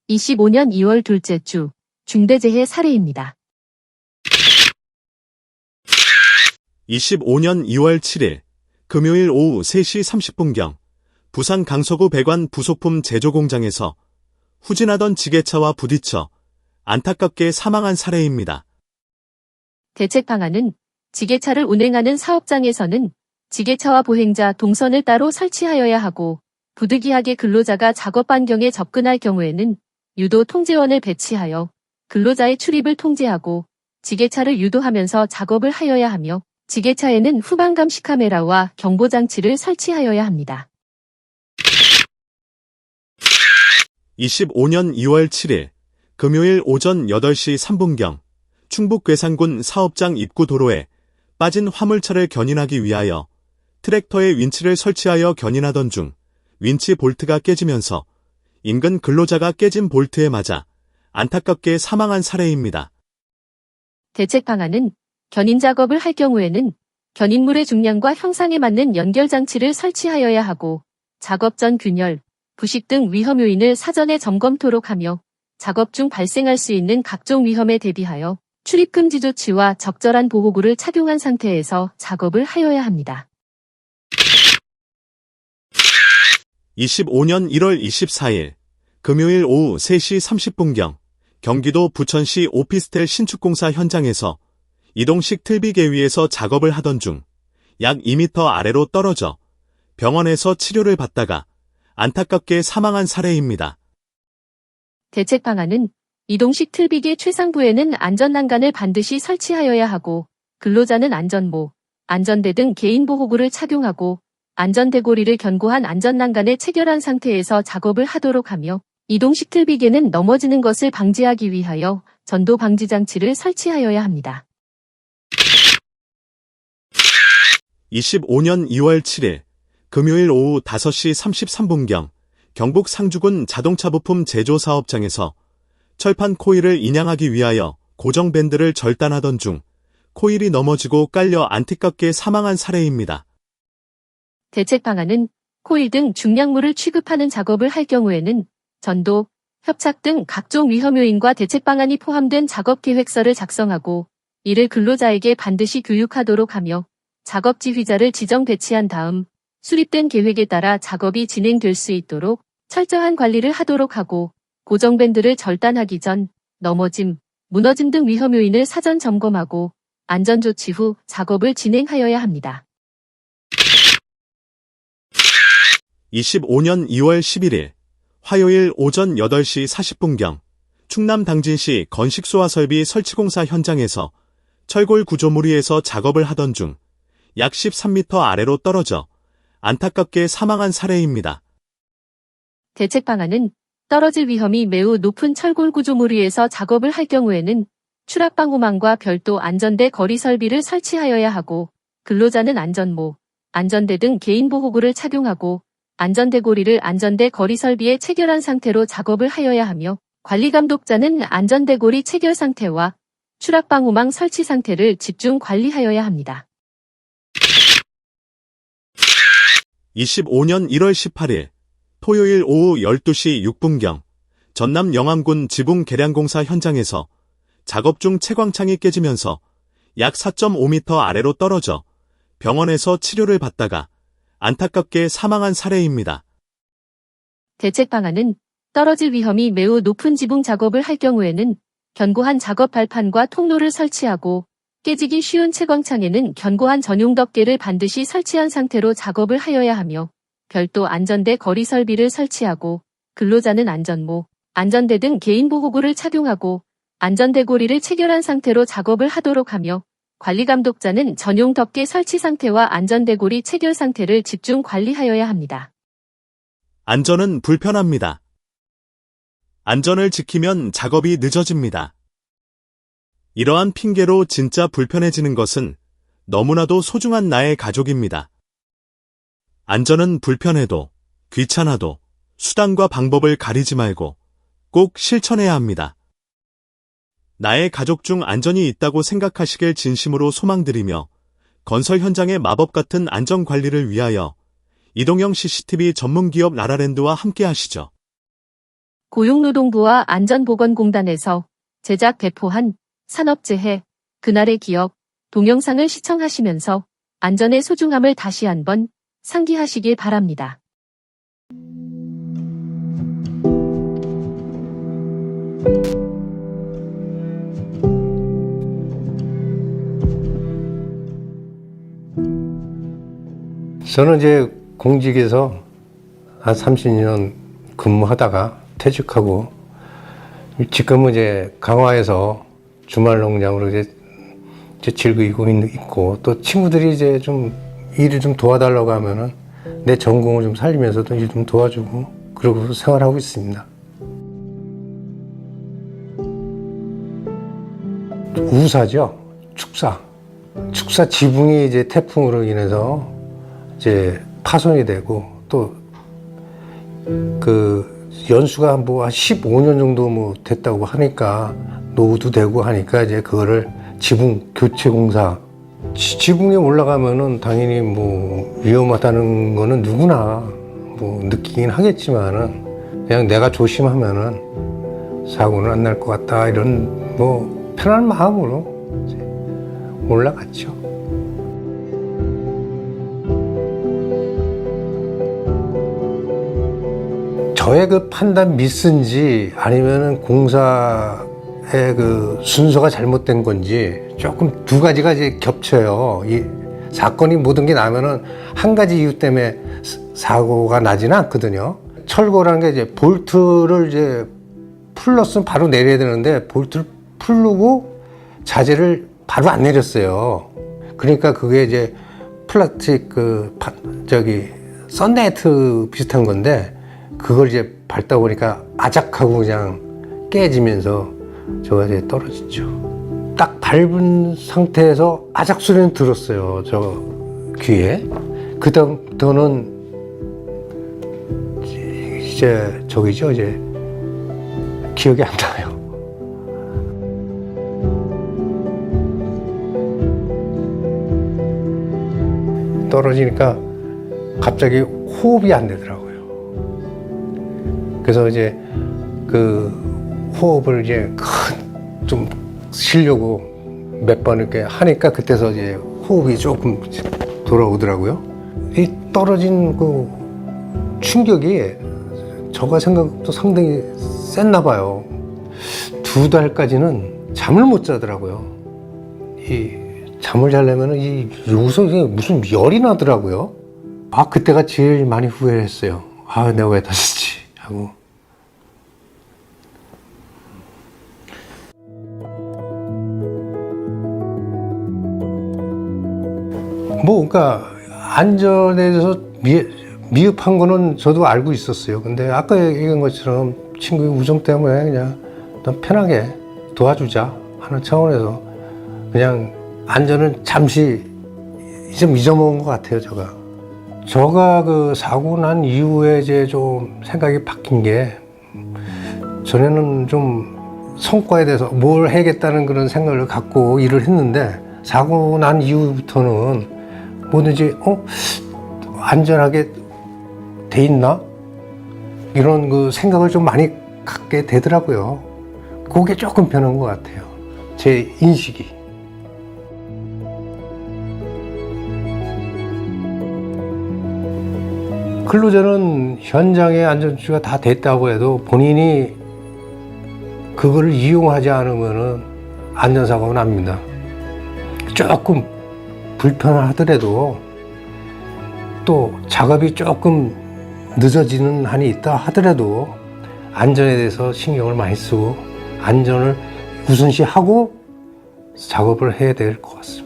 25년 2월 둘째 주 중대재해 사례입니다. 25년 2월 7일 금요일 오후 3시 30분경 부산 강서구 백완 부속품 제조공장에서 후진하던 지게차와 부딪혀 안타깝게 사망한 사례입니다. 대책 방안은 지게차를 운행하는 사업장에서는 지게차와 보행자 동선을 따로 설치하여야 하고 부득이하게 근로자가 작업 반경에 접근할 경우에는 유도 통제원을 배치하여 근로자의 출입을 통제하고 지게차를 유도하면서 작업을 하여야 하며 지게차에는 후방 감시 카메라와 경보 장치를 설치하여야 합니다. 25년 2월 7일 금요일 오전 8시 3분경 충북 괴산군 사업장 입구 도로에 빠진 화물차를 견인하기 위하여 트랙터에 윈치를 설치하여 견인하던 중 윈치 볼트가 깨지면서 인근 근로자가 깨진 볼트에 맞아 안타깝게 사망한 사례입니다. 대책 방안은 견인 작업을 할 경우에는 견인물의 중량과 형상에 맞는 연결 장치를 설치하여야 하고 작업 전 균열, 부식 등 위험 요인을 사전에 점검토록 하며 작업 중 발생할 수 있는 각종 위험에 대비하여 출입 금지 조치와 적절한 보호구를 착용한 상태에서 작업을 하여야 합니다. 25년 1월 24일 금요일 오후 3시 30분경 경기도 부천시 오피스텔 신축공사 현장에서 이동식 틀비계 위에서 작업을 하던 중 약 2m 아래로 떨어져 병원에서 치료를 받다가 안타깝게 사망한 사례입니다. 대책 방안은 이동식 틀비계 최상부에는 안전난간을 반드시 설치하여야 하고 근로자는 안전모, 안전대 등 개인보호구를 착용하고 안전대고리를 견고한 안전난간에 체결한 상태에서 작업을 하도록 하며 이동식 틀비계는 넘어지는 것을 방지하기 위하여 전도 방지 장치를 설치하여야 합니다. 25년 2월 7일 금요일 오후 5시 33분경 경북 상주군 자동차 부품 제조 사업장에서 철판 코일을 인양하기 위하여 고정 밴드를 절단하던 중 코일이 넘어지고 깔려 안타깝게 사망한 사례입니다. 대책 방안은 코일 등 중량물을 취급하는 작업을 할 경우에는 전도, 협착 등 각종 위험 요인과 대책 방안이 포함된 작업 계획서를 작성하고 이를 근로자에게 반드시 교육하도록 하며 작업 지휘자를 지정 배치한 다음 수립된 계획에 따라 작업이 진행될 수 있도록 철저한 관리를 하도록 하고 고정 밴드를 절단하기 전 넘어짐, 무너짐 등 위험 요인을 사전 점검하고 안전 조치 후 작업을 진행하여야 합니다. 25년 2월 11일 화요일 오전 8시 40분경 충남 당진시 건식소화설비 설치공사 현장에서 철골 구조물 위에서 작업을 하던 중 약 13m 아래로 떨어져 안타깝게 사망한 사례입니다. 대책 방안은 떨어질 위험이 매우 높은 철골 구조물 위에서 작업을 할 경우에는 추락 방호망과 별도 안전대 거리 설비를 설치하여야 하고 근로자는 안전모, 안전대 등 개인보호구를 착용하고 안전대고리를 안전대 거리 설비에 체결한 상태로 작업을 하여야 하며 관리감독자는 안전대고리 체결 상태와 추락 방호망 설치 상태를 집중 관리하여야 합니다. 25년 1월 18일 토요일 오후 12시 6분경 전남 영암군 지붕 계량공사 현장에서 작업 중 채광창이 깨지면서 약 4.5m 아래로 떨어져 병원에서 치료를 받다가 안타깝게 사망한 사례입니다. 대책 방안은 떨어질 위험이 매우 높은 지붕 작업을 할 경우에는 견고한 작업 발판과 통로를 설치하고 깨지기 쉬운 채광창에는 견고한 전용 덮개를 반드시 설치한 상태로 작업을 하여야 하며 별도 안전대 거리 설비를 설치하고 근로자는 안전모, 안전대 등 개인보호구를 착용하고 안전대고리를 체결한 상태로 작업을 하도록 하며 관리감독자는 전용 덮개 설치 상태와 안전대고리 체결 상태를 집중 관리하여야 합니다. 안전은 불편합니다. 안전을 지키면 작업이 늦어집니다. 이러한 핑계로 진짜 불편해지는 것은 너무나도 소중한 나의 가족입니다. 안전은 불편해도 귀찮아도 수단과 방법을 가리지 말고 꼭 실천해야 합니다. 나의 가족 중 안전이 있다고 생각하시길 진심으로 소망드리며 건설 현장의 마법 같은 안전 관리를 위하여 이동형 CCTV 전문기업 라라랜드와 함께 하시죠. 고용노동부와 안전보건공단에서 제작 배포한 산업재해, 그날의 기억 동영상을 시청하시면서 안전의 소중함을 다시 한번 상기하시길 바랍니다. 저는 이제 공직에서 한 30년 근무하다가 퇴직하고 지금은 이제 강화에서 주말 농장으로 이제 즐기고 있고 또 친구들이 이제 좀 일을 좀 도와달라고 하면은 내 전공을 좀 살리면서도 일 좀 도와주고 그러고 생활하고 있습니다. 우사죠. 축사 지붕이 이제 태풍으로 인해서 이제 파손이 되고 또 그 연수가 뭐 한 15년 정도 뭐 됐다고 하니까 노후도 되고 하니까 이제 그거를 지붕 교체 공사 지붕에 올라가면은 당연히 뭐 위험하다는 거는 누구나 뭐 느끼긴 하겠지만은 그냥 내가 조심하면은 사고는 안 날 것 같다 이런 뭐 편한 마음으로 이제 올라갔죠. 저의 그 판단 미스인지 아니면은 공사의 그 순서가 잘못된 건지 조금 두 가지가 이제 겹쳐요. 이 사건이 모든 게 나면은 한 가지 이유 때문에 사고가 나지는 않거든요. 철거라는 게 이제 볼트를 이제 풀렀으면 바로 내려야 되는데 볼트를 풀르고 자재를 바로 안 내렸어요. 그러니까 그게 이제 플라스틱 썬네트 비슷한 건데 그걸 이제 밟다 보니까 아작하고 그냥 깨지면서 저가 이제 떨어졌죠. 딱 밟은 상태에서 아작 소리는 들었어요. 저 귀에. 그다음부터는 이제 저기죠. 이제 기억이 안 나요. 떨어지니까 갑자기 호흡이 안 되더라고요. 그래서 이제 그 호흡을 이제 좀 쉬려고 몇 번 이렇게 하니까 그때서 이제 호흡이 조금 돌아오더라고요. 이 떨어진 그 충격이 저가 생각도 상당히 셌나 봐요. 2달까지는 잠을 못 자더라고요. 이 잠을 자려면은 이 요새 무슨 열이 나더라고요. 아, 그때가 제일 많이 후회했어요. 아, 내가 왜 다쳤지 하고. 뭐, 그러니까 안전에 대해서 미흡한 거는 저도 알고 있었어요. 근데 아까 얘기한 것처럼 친구의 우정 때문에 그냥 넌 편하게 도와주자 하는 차원에서 그냥 안전을 잠시 좀 잊어먹은 것 같아요, 저가 그 사고 난 이후에 이제 좀 생각이 바뀐 게 전에는 좀 성과에 대해서 뭘 해야겠다는 그런 생각을 갖고 일을 했는데 사고 난 이후부터는 뭐든지 안전하게 돼 있나? 이런 그 생각을 좀 많이 갖게 되더라고요. 그게 조금 변한 것 같아요. 제 인식이. 근로자는 현장의 안전조치가 다 됐다고 해도 본인이 그거를 이용하지 않으면 안전사고가 납니다. 조금 불편하더라도 또 작업이 조금 늦어지는 한이 있다 하더라도 안전에 대해서 신경을 많이 쓰고 안전을 우선시하고 작업을 해야 될 것 같습니다.